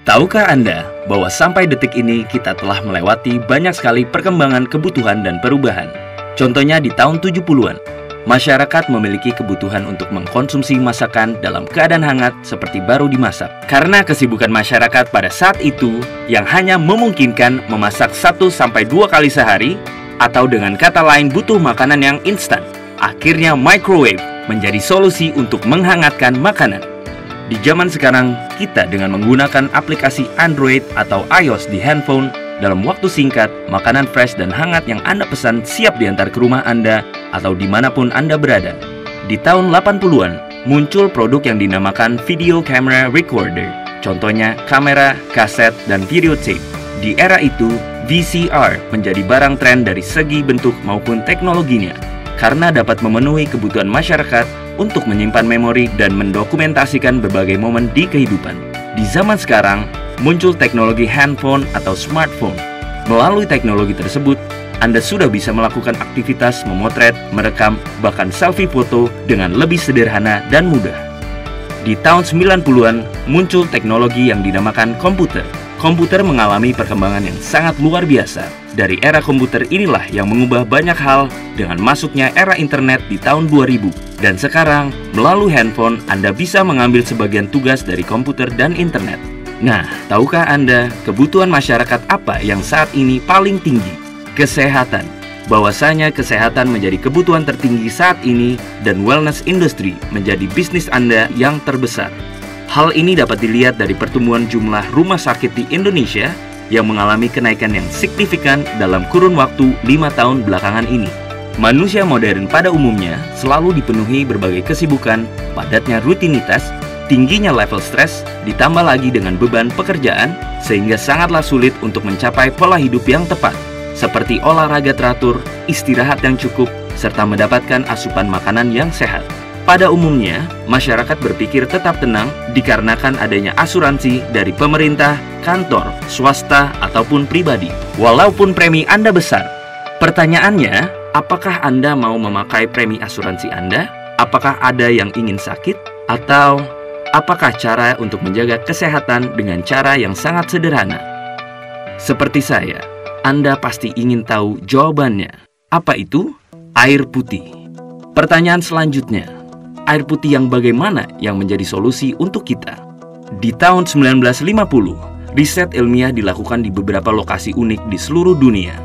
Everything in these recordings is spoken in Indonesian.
Tahukah Anda bahwa sampai detik ini kita telah melewati banyak sekali perkembangan kebutuhan dan perubahan? Contohnya di tahun 70-an, masyarakat memiliki kebutuhan untuk mengkonsumsi masakan dalam keadaan hangat seperti baru dimasak. Karena kesibukan masyarakat pada saat itu yang hanya memungkinkan memasak 1-2 kali sehari, atau dengan kata lain butuh makanan yang instan. Akhirnya microwave menjadi solusi untuk menghangatkan makanan. Di zaman sekarang, kita dengan menggunakan aplikasi Android atau iOS di handphone, dalam waktu singkat, makanan fresh dan hangat yang Anda pesan siap diantar ke rumah Anda atau dimanapun Anda berada. Di tahun 80-an, muncul produk yang dinamakan Video Camera Recorder. Contohnya, kamera, kaset, dan videotape. Di era itu, VCR menjadi barang tren dari segi bentuk maupun teknologinya, karena dapat memenuhi kebutuhan masyarakat untuk menyimpan memori dan mendokumentasikan berbagai momen di kehidupan. Di zaman sekarang, muncul teknologi handphone atau smartphone. Melalui teknologi tersebut, Anda sudah bisa melakukan aktivitas memotret, merekam, bahkan selfie foto dengan lebih sederhana dan mudah. Di tahun 90-an, muncul teknologi yang dinamakan komputer. Komputer mengalami perkembangan yang sangat luar biasa. Dari era komputer inilah yang mengubah banyak hal dengan masuknya era internet di tahun 2000. Dan sekarang, melalui handphone, Anda bisa mengambil sebagian tugas dari komputer dan internet. Nah, tahukah Anda kebutuhan masyarakat apa yang saat ini paling tinggi? Kesehatan. Bahwasanya kesehatan menjadi kebutuhan tertinggi saat ini dan wellness industry menjadi bisnis Anda yang terbesar. Hal ini dapat dilihat dari pertumbuhan jumlah rumah sakit di Indonesia yang mengalami kenaikan yang signifikan dalam kurun waktu 5 tahun belakangan ini. Manusia modern pada umumnya selalu dipenuhi berbagai kesibukan, padatnya rutinitas, tingginya level stres, ditambah lagi dengan beban pekerjaan, sehingga sangatlah sulit untuk mencapai pola hidup yang tepat, seperti olahraga teratur, istirahat yang cukup, serta mendapatkan asupan makanan yang sehat. Pada umumnya, masyarakat berpikir tetap tenang dikarenakan adanya asuransi dari pemerintah, kantor, swasta, ataupun pribadi. Walaupun premi Anda besar, pertanyaannya, apakah Anda mau memakai premi asuransi Anda? Apakah ada yang ingin sakit? Atau apakah cara untuk menjaga kesehatan dengan cara yang sangat sederhana? Seperti saya, Anda pasti ingin tahu jawabannya. Apa itu? Air putih. Pertanyaan selanjutnya, air putih yang bagaimana yang menjadi solusi untuk kita? Di tahun 1950, riset ilmiah dilakukan di beberapa lokasi unik di seluruh dunia.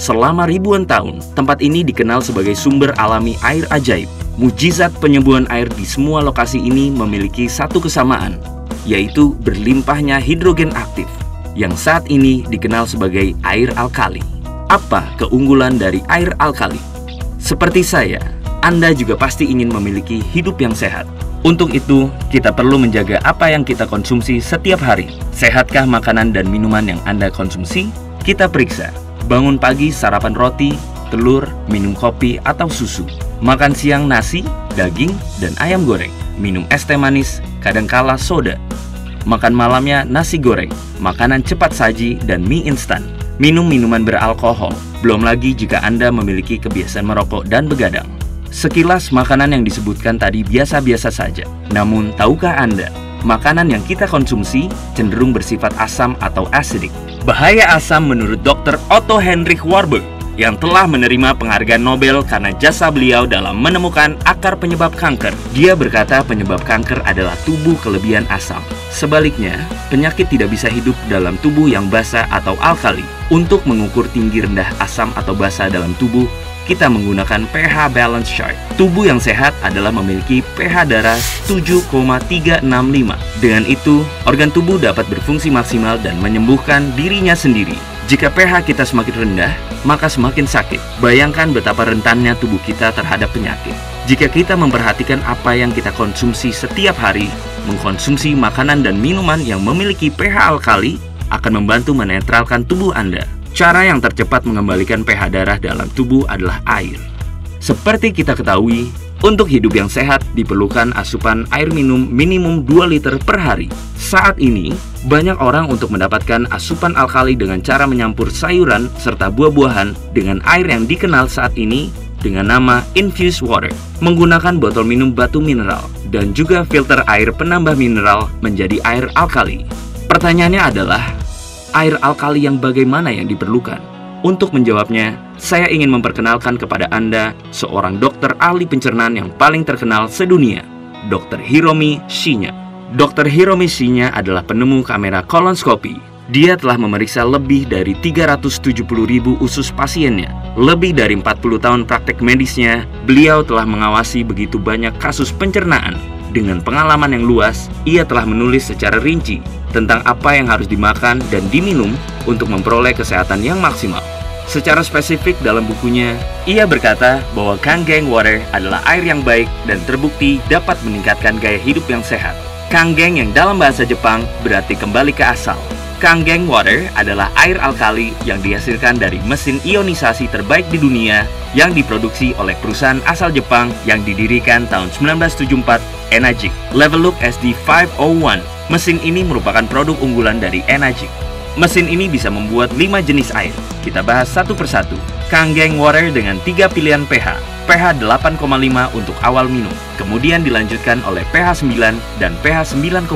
Selama ribuan tahun, tempat ini dikenal sebagai sumber alami air ajaib. Mujizat penyembuhan air di semua lokasi ini memiliki satu kesamaan, yaitu berlimpahnya hidrogen aktif, yang saat ini dikenal sebagai air alkali. Apa keunggulan dari air alkali? Seperti saya, Anda juga pasti ingin memiliki hidup yang sehat. Untuk itu, kita perlu menjaga apa yang kita konsumsi setiap hari. Sehatkah makanan dan minuman yang Anda konsumsi? Kita periksa. Bangun pagi sarapan roti, telur, minum kopi atau susu. Makan siang nasi, daging, dan ayam goreng. Minum es teh manis, kadangkala soda. Makan malamnya nasi goreng, makanan cepat saji, dan mie instan. Minum minuman beralkohol. Belum lagi jika Anda memiliki kebiasaan merokok dan begadang. Sekilas makanan yang disebutkan tadi biasa-biasa saja. Namun, tahukah Anda, makanan yang kita konsumsi cenderung bersifat asam atau acidic. Bahaya asam menurut Dr. Otto Heinrich Warburg yang telah menerima penghargaan Nobel karena jasa beliau dalam menemukan akar penyebab kanker. Dia berkata penyebab kanker adalah tubuh kelebihan asam. Sebaliknya, penyakit tidak bisa hidup dalam tubuh yang basa atau alkali. Untuk mengukur tinggi rendah asam atau basa dalam tubuh, kita menggunakan pH balance chart. Tubuh yang sehat adalah memiliki pH darah 7,365. Dengan itu, organ tubuh dapat berfungsi maksimal dan menyembuhkan dirinya sendiri. Jika pH kita semakin rendah, maka semakin sakit. Bayangkan betapa rentannya tubuh kita terhadap penyakit. Jika kita memperhatikan apa yang kita konsumsi setiap hari, mengkonsumsi makanan dan minuman yang memiliki pH alkali akan membantu menetralkan tubuh Anda. Cara yang tercepat mengembalikan pH darah dalam tubuh adalah air. Seperti kita ketahui, untuk hidup yang sehat diperlukan asupan air minum minimum 2 liter per hari. Saat ini, banyak orang untuk mendapatkan asupan alkali dengan cara menyampur sayuran serta buah-buahan dengan air yang dikenal saat ini dengan nama infused water, menggunakan botol minum batu mineral, dan juga filter air penambah mineral menjadi air alkali. Pertanyaannya adalah, air alkali yang bagaimana yang diperlukan? Untuk menjawabnya, saya ingin memperkenalkan kepada Anda seorang dokter ahli pencernaan yang paling terkenal sedunia, Dr. Hiromi Shinya. Dr. Hiromi Shinya adalah penemu kamera kolonskopi. Dia telah memeriksa lebih dari 370.000 usus pasiennya. Lebih dari 40 tahun praktek medisnya, beliau telah mengawasi begitu banyak kasus pencernaan. Dengan pengalaman yang luas, ia telah menulis secara rinci tentang apa yang harus dimakan dan diminum untuk memperoleh kesehatan yang maksimal. Secara spesifik dalam bukunya, ia berkata bahwa Kangen Water adalah air yang baik dan terbukti dapat meningkatkan gaya hidup yang sehat. Kangen yang dalam bahasa Jepang berarti kembali ke asal. Kangen Water adalah air alkali yang dihasilkan dari mesin ionisasi terbaik di dunia yang diproduksi oleh perusahaan asal Jepang yang didirikan tahun 1974, Enagic. Level Look SD501. Mesin ini merupakan produk unggulan dari Enagic. Mesin ini bisa membuat 5 jenis air. Kita bahas satu persatu. Kangen Water dengan 3 pilihan pH. pH 8,5 untuk awal minum, kemudian dilanjutkan oleh pH 9 dan pH 9,5.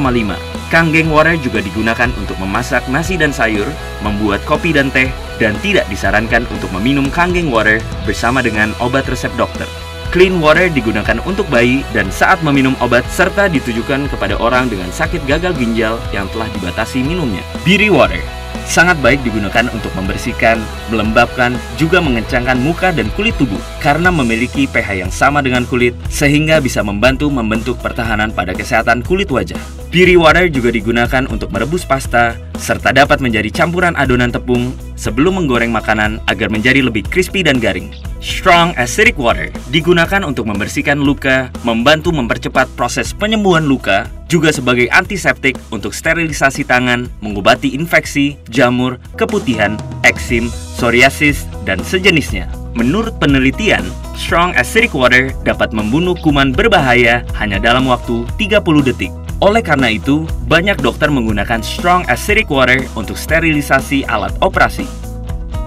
Kangen Water juga digunakan untuk memasak nasi dan sayur, membuat kopi dan teh, dan tidak disarankan untuk meminum Kangen Water bersama dengan obat resep dokter. Clean Water digunakan untuk bayi dan saat meminum obat serta ditujukan kepada orang dengan sakit gagal ginjal yang telah dibatasi minumnya. Beauty Water sangat baik digunakan untuk membersihkan, melembabkan, juga mengencangkan muka dan kulit tubuh karena memiliki pH yang sama dengan kulit sehingga bisa membantu membentuk pertahanan pada kesehatan kulit wajah. Beauty Water juga digunakan untuk merebus pasta serta dapat menjadi campuran adonan tepung sebelum menggoreng makanan agar menjadi lebih crispy dan garing. Strong Acidic Water digunakan untuk membersihkan luka, membantu mempercepat proses penyembuhan luka, juga sebagai antiseptik untuk sterilisasi tangan, mengobati infeksi, jamur, keputihan, eksim, psoriasis, dan sejenisnya. Menurut penelitian, Strong Acidic Water dapat membunuh kuman berbahaya hanya dalam waktu 30 detik. Oleh karena itu, banyak dokter menggunakan Strong Acidic Water untuk sterilisasi alat operasi.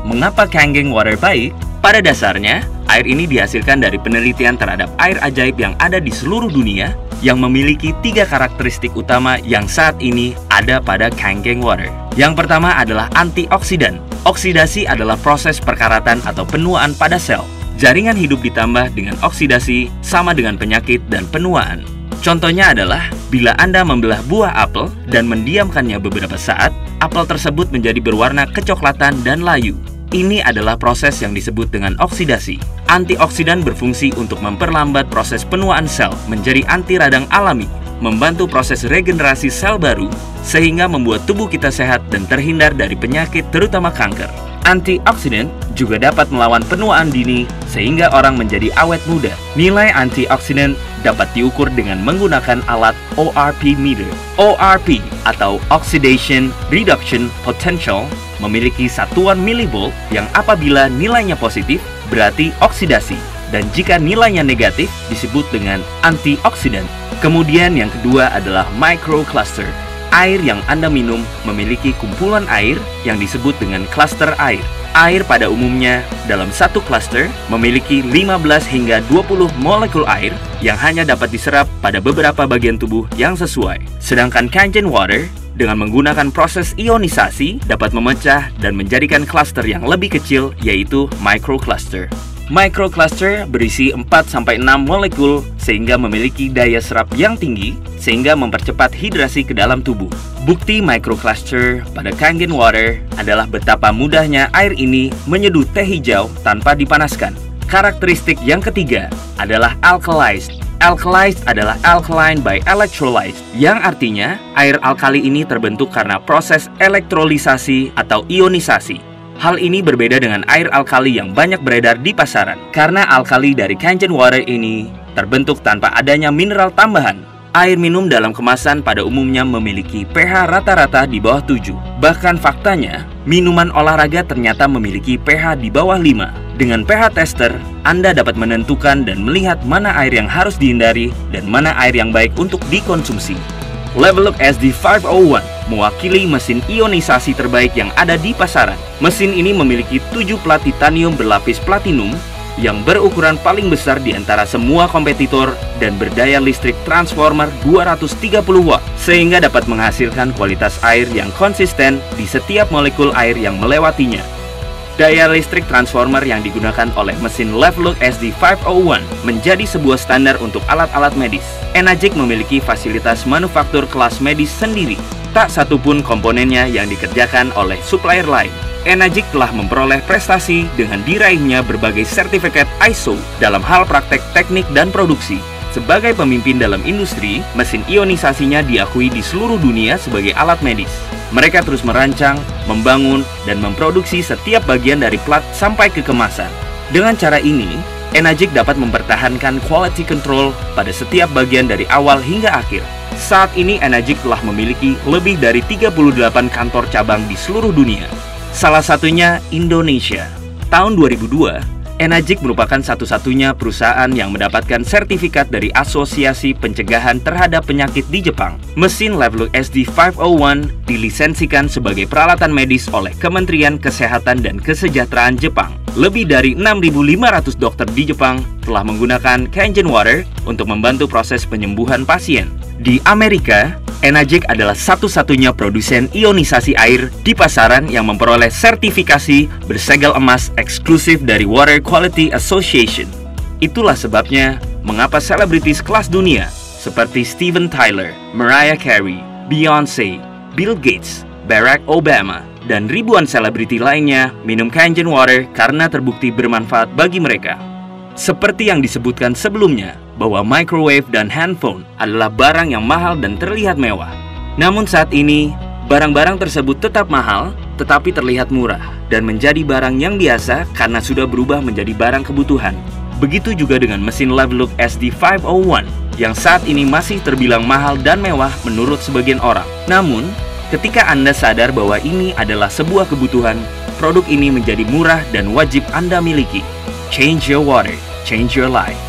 Mengapa Kangen Water baik? Pada dasarnya, air ini dihasilkan dari penelitian terhadap air ajaib yang ada di seluruh dunia yang memiliki 3 karakteristik utama yang saat ini ada pada Kangen Water. Yang pertama adalah antioksidan. Oksidasi adalah proses perkaratan atau penuaan pada sel. Jaringan hidup ditambah dengan oksidasi sama dengan penyakit dan penuaan. Contohnya adalah bila Anda membelah buah apel dan mendiamkannya beberapa saat, apel tersebut menjadi berwarna kecoklatan dan layu. Ini adalah proses yang disebut dengan oksidasi. Antioksidan berfungsi untuk memperlambat proses penuaan sel menjadi anti radang alami, membantu proses regenerasi sel baru, sehingga membuat tubuh kita sehat dan terhindar dari penyakit terutama kanker. Antioksidan juga dapat melawan penuaan dini sehingga orang menjadi awet muda. Nilai antioksidan dapat diukur dengan menggunakan alat ORP meter. ORP atau Oxidation Reduction Potential memiliki satuan milivolt yang apabila nilainya positif berarti oksidasi dan jika nilainya negatif disebut dengan antioksidan. Kemudian yang kedua adalah microcluster. Air yang Anda minum memiliki kumpulan air yang disebut dengan klaster air. Air pada umumnya dalam satu klaster memiliki 15 hingga 20 molekul air yang hanya dapat diserap pada beberapa bagian tubuh yang sesuai. Sedangkan Kangen Water dengan menggunakan proses ionisasi dapat memecah dan menjadikan klaster yang lebih kecil yaitu microcluster. Microcluster berisi 4-6 molekul sehingga memiliki daya serap yang tinggi sehingga mempercepat hidrasi ke dalam tubuh. Bukti microcluster pada Kangen Water adalah betapa mudahnya air ini menyeduh teh hijau tanpa dipanaskan. Karakteristik yang ketiga adalah alkalized. Alkalized adalah alkaline by electrolyte, yang artinya air alkali ini terbentuk karena proses elektrolisasi atau ionisasi. Hal ini berbeda dengan air alkali yang banyak beredar di pasaran, karena alkali dari Kangen Water ini terbentuk tanpa adanya mineral tambahan. Air minum dalam kemasan pada umumnya memiliki pH rata-rata di bawah 7. Bahkan faktanya, minuman olahraga ternyata memiliki pH di bawah 5. Dengan pH tester, Anda dapat menentukan dan melihat mana air yang harus dihindari dan mana air yang baik untuk dikonsumsi. Level Look SD501 mewakili mesin ionisasi terbaik yang ada di pasaran. Mesin ini memiliki 7 plat titanium berlapis platinum, yang berukuran paling besar di antara semua kompetitor dan berdaya listrik transformer 230 watt, sehingga dapat menghasilkan kualitas air yang konsisten di setiap molekul air yang melewatinya. Daya listrik transformer yang digunakan oleh mesin Leveluk SD501 menjadi sebuah standar untuk alat-alat medis. Enagic memiliki fasilitas manufaktur kelas medis sendiri. Tak satupun komponennya yang dikerjakan oleh supplier lain. Enagic telah memperoleh prestasi dengan diraihnya berbagai sertifikat ISO dalam hal praktek teknik dan produksi. Sebagai pemimpin dalam industri, mesin ionisasinya diakui di seluruh dunia sebagai alat medis. Mereka terus merancang, membangun, dan memproduksi setiap bagian dari plat sampai ke kemasan. Dengan cara ini, Enagic dapat mempertahankan quality control pada setiap bagian dari awal hingga akhir. Saat ini Enagic telah memiliki lebih dari 38 kantor cabang di seluruh dunia. Salah satunya Indonesia. Tahun 2002, Enagic merupakan satu-satunya perusahaan yang mendapatkan sertifikat dari Asosiasi Pencegahan Terhadap Penyakit di Jepang. Mesin Leveluk SD501 dilisensikan sebagai peralatan medis oleh Kementerian Kesehatan dan Kesejahteraan Jepang. Lebih dari 6.500 dokter di Jepang telah menggunakan Kangen Water untuk membantu proses penyembuhan pasien. Di Amerika, Enagic adalah satu-satunya produsen ionisasi air di pasaran yang memperoleh sertifikasi bersegel emas eksklusif dari Water Quality Association. Itulah sebabnya mengapa selebritis kelas dunia seperti Steven Tyler, Mariah Carey, Beyoncé, Bill Gates, Barack Obama, dan ribuan selebriti lainnya minum Kangen Water karena terbukti bermanfaat bagi mereka. Seperti yang disebutkan sebelumnya, bahwa microwave dan handphone adalah barang yang mahal dan terlihat mewah. Namun saat ini, barang-barang tersebut tetap mahal, tetapi terlihat murah, dan menjadi barang yang biasa karena sudah berubah menjadi barang kebutuhan. Begitu juga dengan mesin Leveluk SD501, yang saat ini masih terbilang mahal dan mewah menurut sebagian orang. Namun, ketika Anda sadar bahwa ini adalah sebuah kebutuhan, produk ini menjadi murah dan wajib Anda miliki. Change your water, change your life.